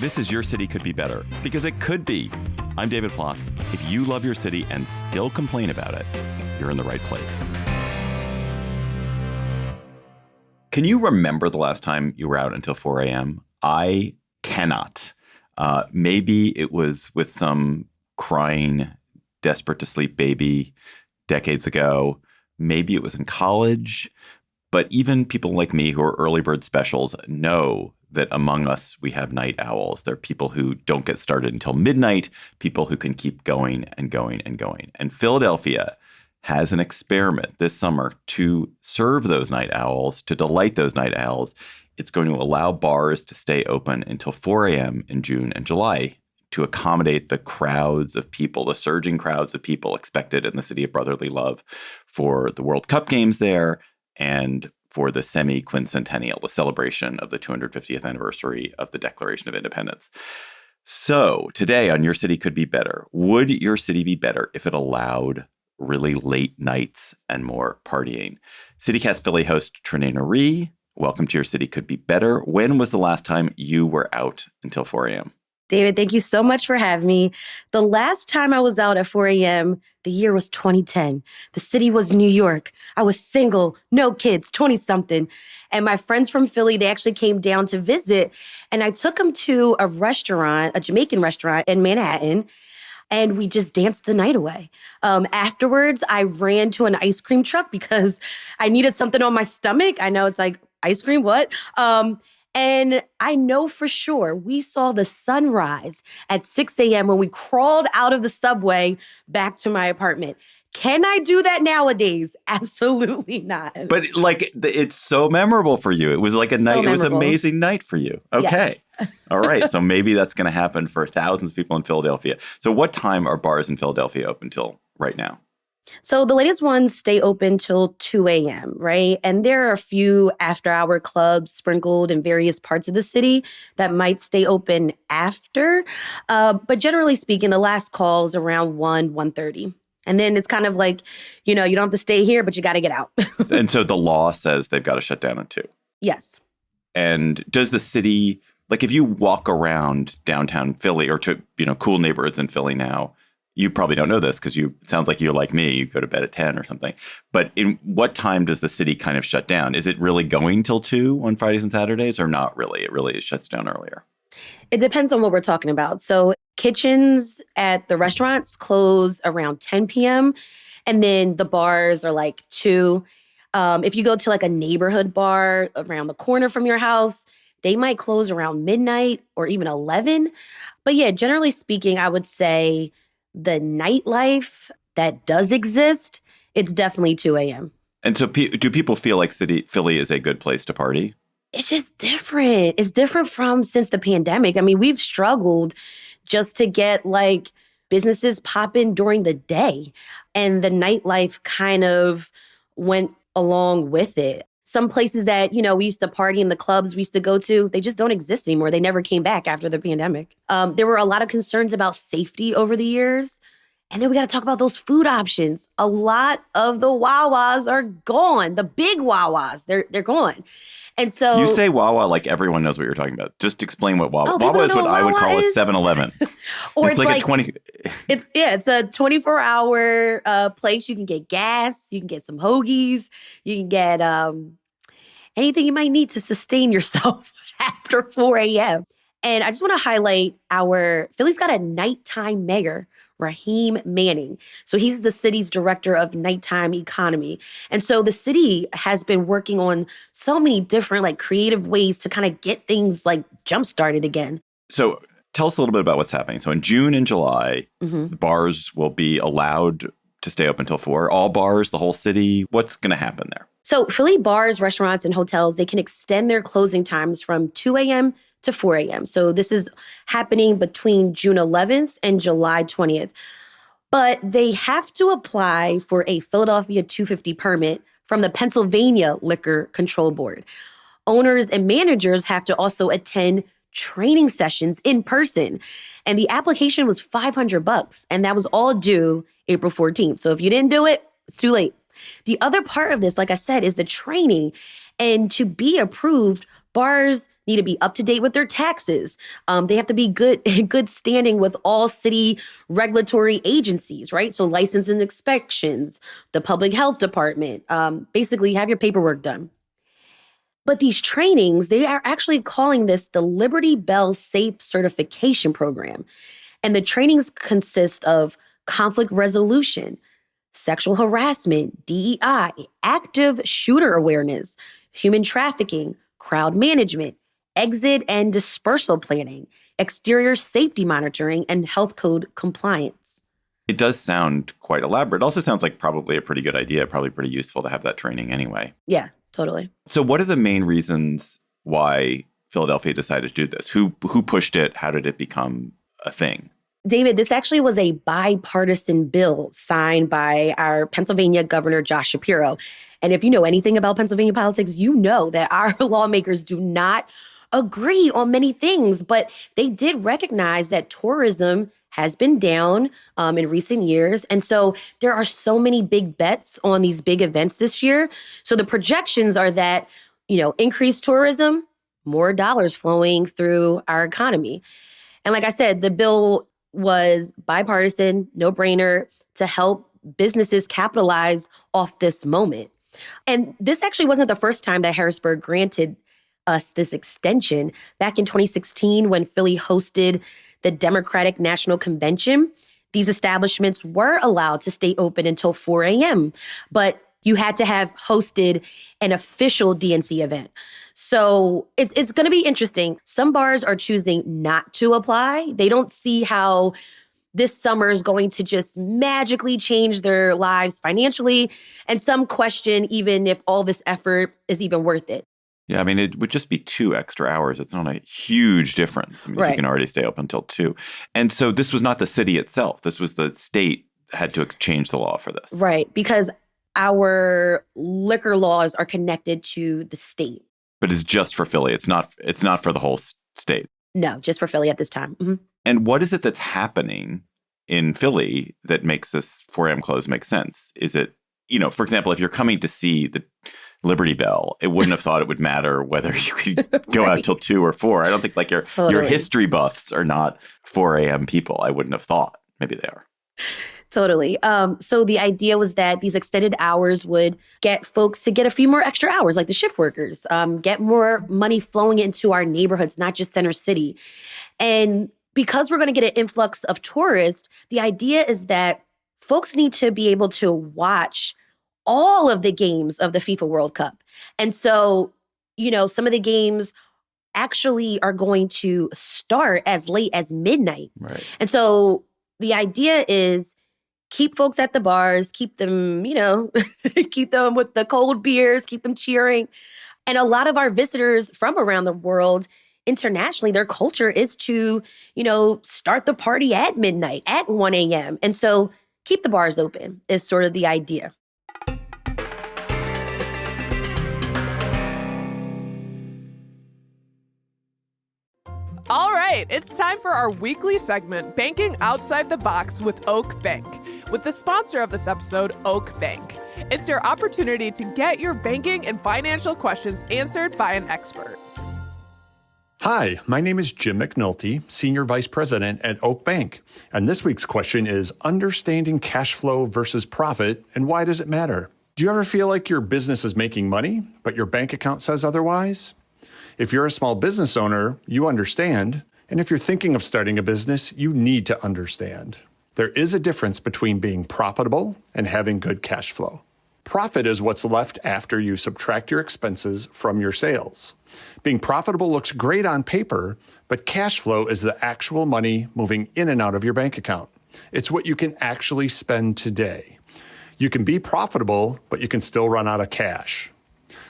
This is Your City Could Be Better, because it could be. I'm David Plotz. If you love your city and still complain about it, you're in the right place. Can you remember the last time you were out until 4 a.m.? I cannot. Maybe it was with some crying, desperate to sleep baby decades ago. Maybe it was in college. But even people like me who are early bird specials know that among us, we have night owls. There are people who don't get started until midnight, people who can keep going and going and going. And Philadelphia has an experiment this summer to serve those night owls, to delight those night owls. It's going to allow bars to stay open until 4 a.m. in June and July to accommodate the crowds of people, the surging crowds of people expected in the city of brotherly love for the World Cup games there and for the semi-quincentennial, the celebration of the 250th anniversary of the Declaration of Independence. So today on Your City Could Be Better, would your city be better if it allowed really late nights and more partying? CityCast Philly host Trenae Nari, welcome to Your City Could Be Better. When was the last time you were out until 4 a.m.? David, thank you so much for having me. The last time I was out at 4 a.m., the year was 2010. The city was New York. I was single, no kids, 20-something. And my friends from Philly, they actually came down to visit. And I took them to a restaurant, a Jamaican restaurant in Manhattan. And we just danced the night away. Afterwards, I ran to an ice cream truck because I needed something on my stomach. I know it's like, ice cream, what? And I know for sure we saw the sunrise at 6 a.m. when we crawled out of the subway back to my apartment. Can I do that nowadays? Absolutely not. But like, it's so memorable for you. It was like a night. It was an amazing night for you. Okay. Yes. All right. So maybe that's going to happen for thousands of people in Philadelphia. So what time are bars in Philadelphia open till right now? So the latest ones stay open till 2 a.m., right? And there are a few after-hour clubs sprinkled in various parts of the city that might stay open after. But generally speaking, the last call is around 1:30. And then it's kind of like, you don't have to stay here, but you got to get out. And so the law says they've got to shut down at 2. Yes. And does the city, like if you walk around downtown Philly or to, cool neighborhoods in Philly now, you probably don't know this because it sounds like you're like me. You go to bed at 10 or something. But in what time does the city kind of shut down? Is it really going till 2 on Fridays and Saturdays or not really? It really shuts down earlier. It depends on what we're talking about. So kitchens at the restaurants close around 10 p.m. And then the bars are like 2. If you go to like a neighborhood bar around the corner from your house, they might close around midnight or even 11. But yeah, generally speaking, I would say the nightlife that does exist, it's definitely 2 a.m. And so do people feel like Philly is a good place to party? It's just different. It's different from since the pandemic. I mean, we've struggled just to get like businesses popping during the day. And the nightlife kind of went along with it. Some places that, we used to party in the clubs we used to go to, they just don't exist anymore. They never came back after the pandemic. There were a lot of concerns about safety over the years. And then we got to talk about those food options. A lot of the Wawas are gone. The big Wawas, they're gone. And so you say Wawa like everyone knows what you're talking about. Just explain what Wawa. Oh, Wawa is what I would Wawa call is? a 7-Eleven. Or it's like a 20. It's a 24-hour place. You can get gas. You can get some hoagies. You can get anything you might need to sustain yourself after 4 a.m. And I just want to highlight Philly's got a nighttime mayor, Raheem Manning. So he's the city's director of nighttime economy. And so the city has been working on so many different like creative ways to kind of get things like jump started again. So tell us a little bit about what's happening. So in June and July, Mm-hmm. the bars will be allowed to stay open until 4. All bars, the whole city. What's going to happen there? So Philly bars, restaurants, and hotels, they can extend their closing times from 2 a.m. to 4 a.m. So this is happening between June 11th and July 20th. But they have to apply for a Philadelphia 250 permit from the Pennsylvania Liquor Control Board. Owners and managers have to also attend training sessions in person. And the application was $500, and that was all due April 14th. So if you didn't do it, it's too late. The other part of this, like I said, is the training. And to be approved, Bars need to be up to date with their taxes. They have to be good in good standing with all city regulatory agencies, right? So license and inspections, the public health department, basically have your paperwork done. But these trainings, they are actually calling this the Liberty Bell Safe Certification Program. And the trainings consist of conflict resolution, sexual harassment, DEI, active shooter awareness, human trafficking, crowd management, exit and dispersal planning, exterior safety monitoring, and health code compliance. It does sound quite elaborate. It also sounds like probably a pretty good idea, probably pretty useful to have that training anyway. Yeah, totally. So what are the main reasons why Philadelphia decided to do this? Who pushed it? How did it become a thing? David, this actually was a bipartisan bill signed by our Pennsylvania Governor, Josh Shapiro. And if you know anything about Pennsylvania politics, you know that our lawmakers do not agree on many things, but they did recognize that tourism has been down in recent years. And so there are so many big bets on these big events this year. So the projections are that, increased tourism, more dollars flowing through our economy. And like I said, the bill was bipartisan, no-brainer to help businesses capitalize off this moment. And this actually wasn't the first time that Harrisburg granted us this extension. Back in 2016, when Philly hosted the Democratic National Convention, these establishments were allowed to stay open until 4 a.m., but you had to have hosted an official DNC event. So it's going to be interesting. Some bars are choosing not to apply. They don't see how this summer is going to just magically change their lives financially. And some question even if all this effort is even worth it. Yeah, I mean, it would just be 2 extra hours. It's not a huge difference. I mean, if you can already stay open until 2. And so this was not the city itself. This was the state had to change the law for this. Right, because our liquor laws are connected to the state. But it's just for Philly. It's not for the whole state. No, just for Philly at this time. Mm-hmm. And what is it that's happening in Philly that makes this 4 a.m. close make sense? Is it, for example, if you're coming to see the Liberty Bell, it wouldn't have thought it would matter whether you could go out till 2 or 4. I don't think your history buffs are not 4 a.m. people. I wouldn't have thought. Maybe they are. Totally. So the idea was that these extended hours would get folks to get a few more extra hours, like the shift workers, get more money flowing into our neighborhoods, not just Center City. And because we're going to get an influx of tourists, the idea is that folks need to be able to watch all of the games of the FIFA World Cup. And so, some of the games actually are going to start as late as midnight. Right. And so the idea is keep folks at the bars, keep them, keep them with the cold beers, keep them cheering. And a lot of our visitors from around the world, internationally, their culture is to, start the party at midnight, at 1 a.m. And so keep the bars open is sort of the idea. All right, it's time for our weekly segment, Banking Outside the Box with Oak Bank, with the sponsor of this episode, Oak Bank. It's your opportunity to get your banking and financial questions answered by an expert. Hi, my name is Jim McNulty, Senior Vice President at Oak Bank. And this week's question is understanding cash flow versus profit, and why does it matter? Do you ever feel like your business is making money, but your bank account says otherwise? If you're a small business owner, you understand. And if you're thinking of starting a business, you need to understand. There is a difference between being profitable and having good cash flow. Profit is what's left after you subtract your expenses from your sales. Being profitable looks great on paper, but cash flow is the actual money moving in and out of your bank account. It's what you can actually spend today. You can be profitable, but you can still run out of cash.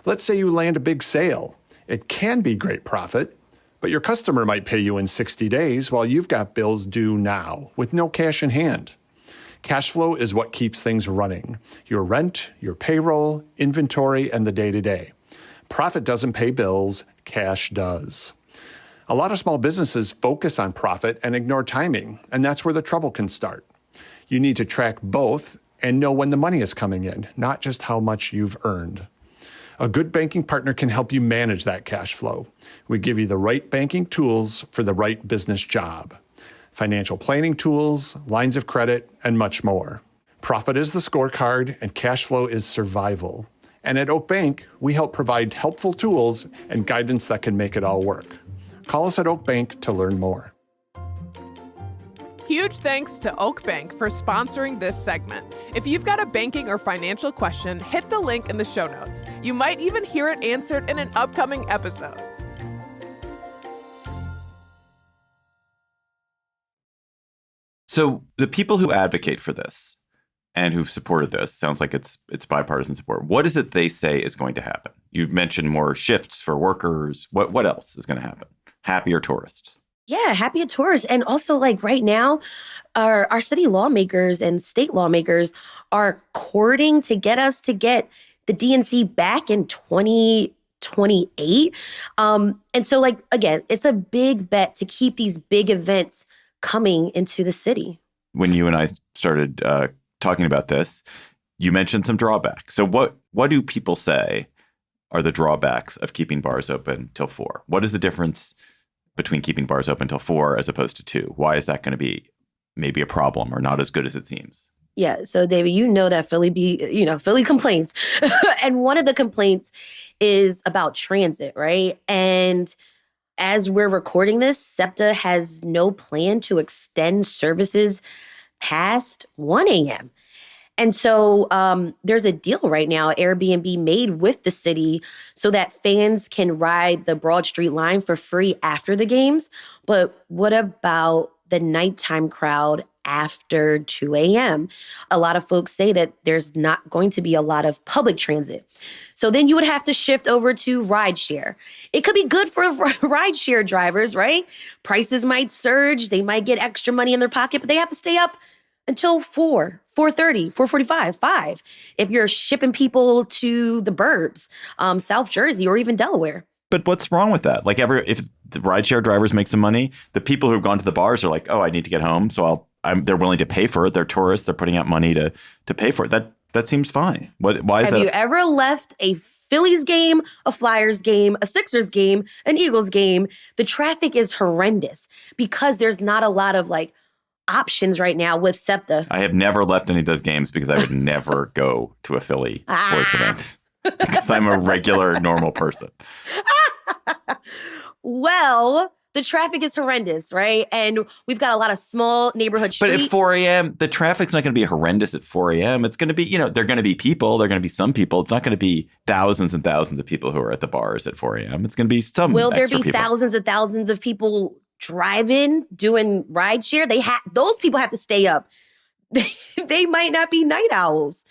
Let's say you land a big sale. It can be great profit, but your customer might pay you in 60 days while you've got bills due now with no cash in hand. Cash flow is what keeps things running. Your rent, your payroll, inventory, and the day-to-day. Profit doesn't pay bills, cash does. A lot of small businesses focus on profit and ignore timing, and that's where the trouble can start. You need to track both and know when the money is coming in, not just how much you've earned. A good banking partner can help you manage that cash flow. We give you the right banking tools for the right business job. Financial planning tools, lines of credit, and much more. Profit is the scorecard, and cash flow is survival. And at Oak Bank, we help provide helpful tools and guidance that can make it all work. Call us at Oak Bank to learn more. Huge thanks to Oak Bank for sponsoring this segment. If you've got a banking or financial question, hit the link in the show notes. You might even hear it answered in an upcoming episode. So the people who advocate for this and who've supported this, sounds like it's bipartisan support. What is it they say is going to happen? You've mentioned more shifts for workers. What else is going to happen? Happier tourists. Yeah, happier tourists. And also, like right now, our city lawmakers and state lawmakers are courting to get us to get the DNC back in 2028. And so, like, again, it's a big bet to keep these big events coming into the city. When you and I started talking about this, you mentioned some drawbacks. So what do people say are the drawbacks of keeping bars open till 4? What is the difference between keeping bars open till 4 as opposed to 2? Why is that going to be maybe a problem or not as good as it seems? Yeah. So, David, you know that Philly complains. And one of the complaints is about transit, right? And as we're recording this, SEPTA has no plan to extend services past 1 a.m. And so there's a deal right now Airbnb made with the city so that fans can ride the Broad Street line for free after the games. But what about the nighttime crowd after 2 a.m.? A lot of folks say that there's not going to be a lot of public transit. So then you would have to shift over to rideshare. It could be good for rideshare drivers, right? Prices might surge. They might get extra money in their pocket, but they have to stay up until 4, 4:30, 4:45, 5. If you're shipping people to the burbs, South Jersey, or even Delaware. But what's wrong with that? Like if the rideshare drivers make some money, the people who've gone to the bars are like, oh, I need to get home. So they're willing to pay for it. They're tourists. They're putting out money to pay for it. That seems fine. Why is that? Have you ever left a Phillies game, a Flyers game, a Sixers game, an Eagles game? The traffic is horrendous because there's not a lot of like options right now with SEPTA. I have never left any of those games because I would never go to a Philly sports event because I'm a regular, normal person. Well, the traffic is horrendous, right? And we've got a lot of small neighborhood streets. But at 4 a.m., the traffic's not going to be horrendous at 4 a.m. It's going to be, they're going to be people. They're going to be some people. It's not going to be thousands and thousands of people who are at the bars at 4 a.m. It's going to be some Will there extra be people. Thousands and thousands of people driving, doing rideshare? Those people have to stay up. They might not be night owls.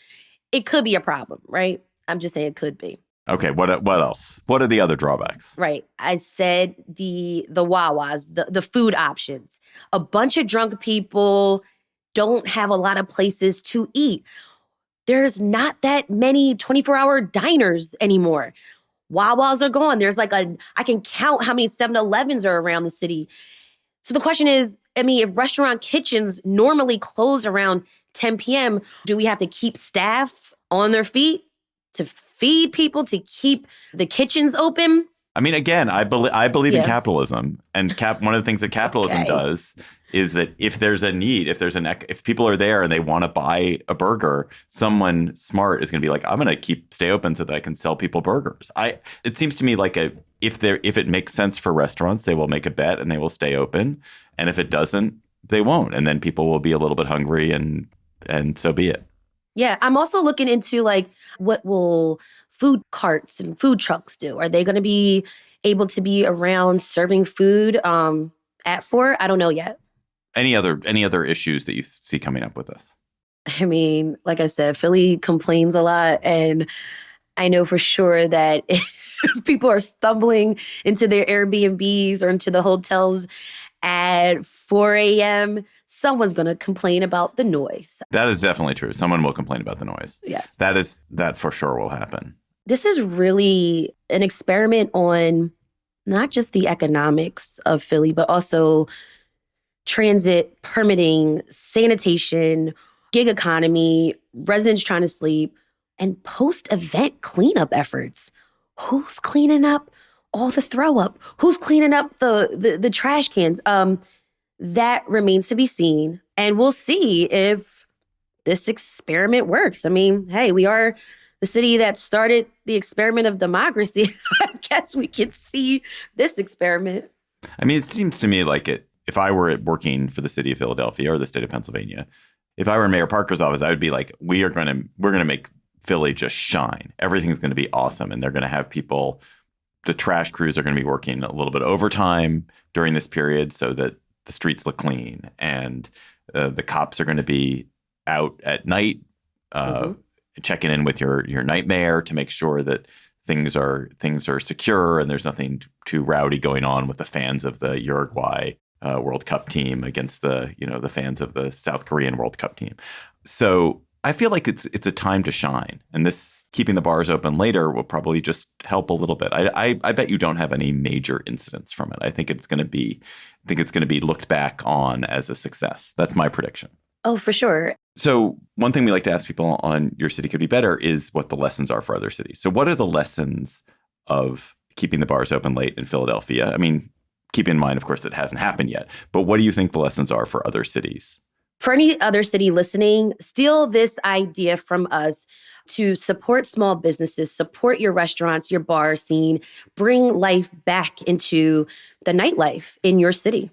It could be a problem, right? I'm just saying it could be. Okay, what else? What are the other drawbacks? Right. I said the Wawas, the food options. A bunch of drunk people don't have a lot of places to eat. There's not that many 24-hour diners anymore. Wawas are gone. There's I can count how many 7-Elevens are around the city. So the question is, if restaurant kitchens normally close around 10 p.m., do we have to keep staff on their feet to feed people, to keep the kitchens open? I mean, again, I believe in capitalism, and one of the things that capitalism does is that if there's a need, if people are there and they want to buy a burger, someone smart is going to be like, I'm going to stay open so that I can sell people burgers. It seems to me like if it makes sense for restaurants, they will make a bet and they will stay open, and if it doesn't, they won't, and then people will be a little bit hungry, and so be it. Yeah, I'm also looking into what will food carts and food trucks do? Are they going to be able to be around serving food at 4? I don't know yet. Any other issues that you see coming up with this? I mean, like I said, Philly complains a lot, and I know for sure that if people are stumbling into their Airbnbs or into the hotels at 4 a.m., someone's going to complain about the noise. That is definitely true. Someone will complain about the noise. Yes. That for sure will happen. This is really an experiment on not just the economics of Philly, but also transit, permitting, sanitation, gig economy, residents trying to sleep. and post-event cleanup efforts. Who's cleaning up all the throw up? Who's cleaning up the trash cans? That remains to be seen. And we'll see if this experiment works. I mean, hey, we are the city that started the experiment of democracy. I guess we can see this experiment. I mean, it seems to me like if I were working for the city of Philadelphia or the state of Pennsylvania, if I were in Mayor Parker's office, I would be like, we're going to make Philly just shine. Everything's going to be awesome. And they're going to have people, the trash crews are going to be working a little bit overtime during this period so that the streets look clean. And the cops are going to be out at night, checking in with your night mayor to make sure that things are secure and there's nothing too rowdy going on with the fans of the Uruguay World Cup team against the fans of the South Korean World Cup team. So I feel like it's a time to shine, and this keeping the bars open later will probably just help a little bit. I bet you don't have any major incidents from it. I think it's going to be looked back on as a success. That's my prediction. Oh, for sure. So one thing we like to ask people on Your City Could Be Better is what the lessons are for other cities. So what are the lessons of keeping the bars open late in Philadelphia? I mean, keep in mind, of course, that hasn't happened yet. But what do you think the lessons are for other cities? For any other city listening, steal this idea from us to support small businesses, support your restaurants, your bar scene, bring life back into the nightlife in your city.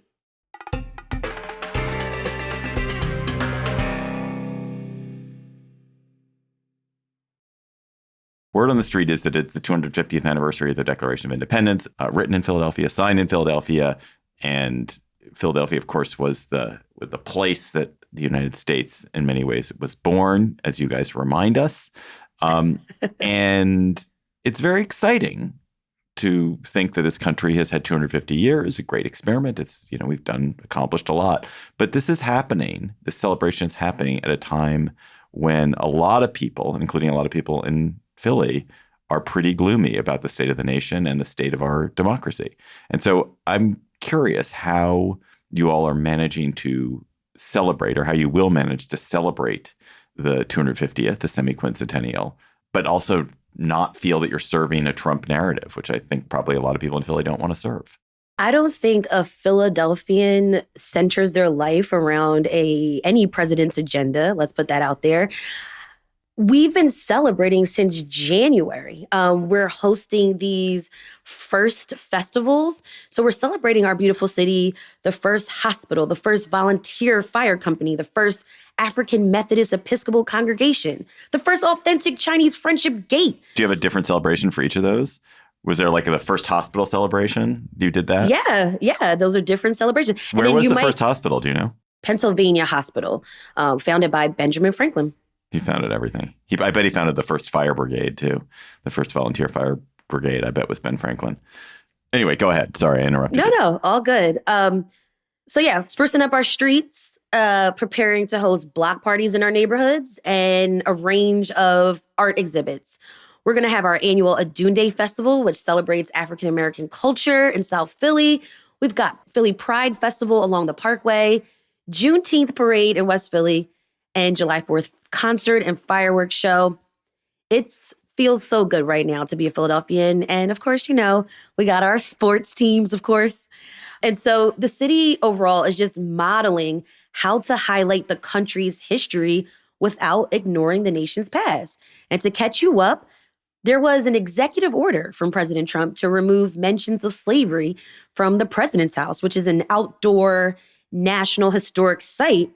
Word on the street is that it's the 250th anniversary of the Declaration of Independence, written in Philadelphia, signed in Philadelphia. And Philadelphia, of course, was the place that the United States, in many ways, was born, as you guys remind us. And it's very exciting to think that this country has had 250 years, a great experiment. It's, we've accomplished a lot. But this is happening. This celebration is happening at a time when a lot of people, including a lot of people in Philly, are pretty gloomy about the state of the nation and the state of our democracy. And so I'm curious how you all are managing to celebrate, or how you will manage to celebrate the 250th, the semi-quincentennial, but also not feel that you're serving a Trump narrative, which I think probably a lot of people in Philly don't want to serve. I don't think a Philadelphian centers their life around any president's agenda. Let's put that out there. We've been celebrating since January. We're hosting these first festivals. So we're celebrating our beautiful city, the first hospital, the first volunteer fire company, the first African Methodist Episcopal congregation, the first authentic Chinese friendship gate. Do you have a different celebration for each of those? Was there like the first hospital celebration? You did that? Yeah. Those are different celebrations. Where was the first hospital? Do you know? Pennsylvania Hospital, founded by Benjamin Franklin. He founded everything. I bet he founded the first fire brigade, too. The first volunteer fire brigade, I bet, was Ben Franklin. Anyway, go ahead. Sorry, I interrupted you. No, all good. So yeah, sprucing up our streets, preparing to host block parties in our neighborhoods, and a range of art exhibits. We're going to have our annual Adunde Festival, which celebrates African-American culture in South Philly. We've got Philly Pride Festival along the Parkway, Juneteenth Parade in West Philly, and July 4th concert and fireworks show. It feels so good right now to be a Philadelphian. And of course, we got our sports teams, of course. And so the city overall is just modeling how to highlight the country's history without ignoring the nation's past. And to catch you up, there was an executive order from President Trump to remove mentions of slavery from the President's House, which is an outdoor National Historic Site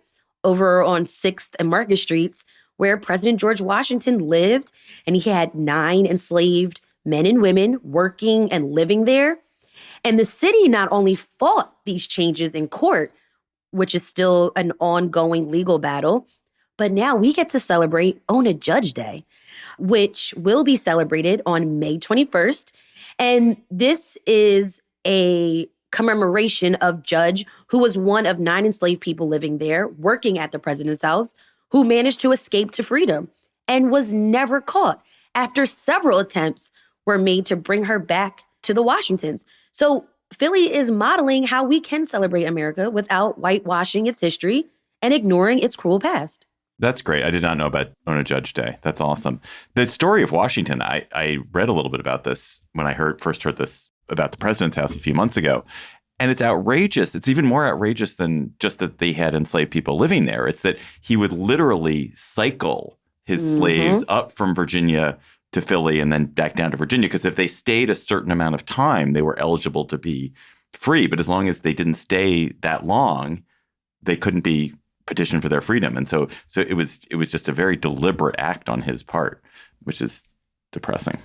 over on 6th and Market Streets, where President George Washington lived, and he had 9 enslaved men and women working and living there. And the city not only fought these changes in court, which is still an ongoing legal battle, but now we get to celebrate Ona Judge Day, which will be celebrated on May 21st. And this is a commemoration of Judge, who was one of 9 enslaved people living there, working at the President's House, who managed to escape to freedom and was never caught after several attempts were made to bring her back to the Washingtons. So Philly is modeling how we can celebrate America without whitewashing its history and ignoring its cruel past. That's great. I did not know about Ona Judge Day. That's awesome. The story of Washington, I read a little bit about this when I first heard this about the president's house a few months ago. And it's outrageous. It's even more outrageous than just that they had enslaved people living there. It's that he would literally cycle his slaves up from Virginia to Philly and then back down to Virginia, because if they stayed a certain amount of time, they were eligible to be free. But as long as they didn't stay that long, they couldn't be petitioned for their freedom. And so it was just a very deliberate act on his part, which is depressing.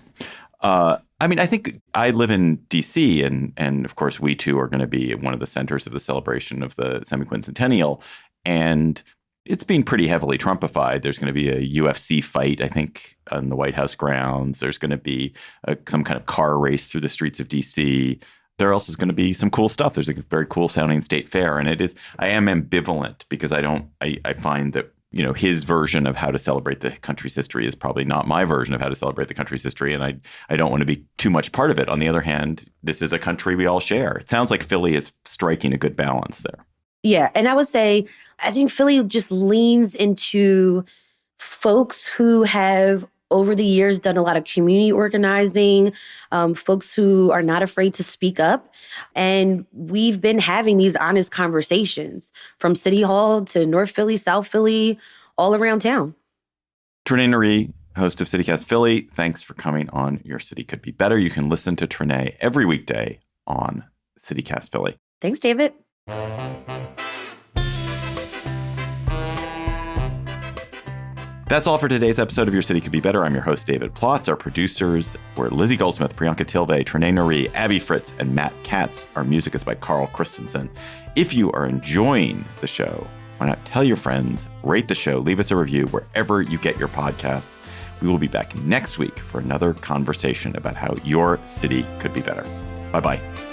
I mean, I think I live in D.C. and of course, we too are going to be one of the centers of the celebration of the semi-quincentennial. And it's been pretty heavily Trumpified. There's going to be a UFC fight, I think, on the White House grounds. There's going to be some kind of car race through the streets of D.C. There else is going to be some cool stuff. There's a very cool sounding state fair. And I am ambivalent because I find that, you know, his version of how to celebrate the country's history is probably not my version of how to celebrate the country's history. And I don't want to be too much part of it. On the other hand, this is a country we all share. It sounds like Philly is striking a good balance there. Yeah. And I would say, I think Philly just leans into folks who have over the years done a lot of community organizing, folks who are not afraid to speak up. And we've been having these honest conversations from City Hall to North Philly, South Philly, all around town. Trenae Nuri, host of CityCast Philly, thanks for coming on Your City Could Be Better. You can listen to Trenae every weekday on CityCast Philly. Thanks, David. That's all for today's episode of Your City Could Be Better. I'm your host, David Plotz. Our producers were Lizzie Goldsmith, Priyanka Tilve, Trenae Nuri, Abby Fritz, and Matt Katz. Our music is by Carl Christensen. If you are enjoying the show, why not tell your friends, rate the show, leave us a review wherever you get your podcasts. We will be back next week for another conversation about how your city could be better. Bye-bye.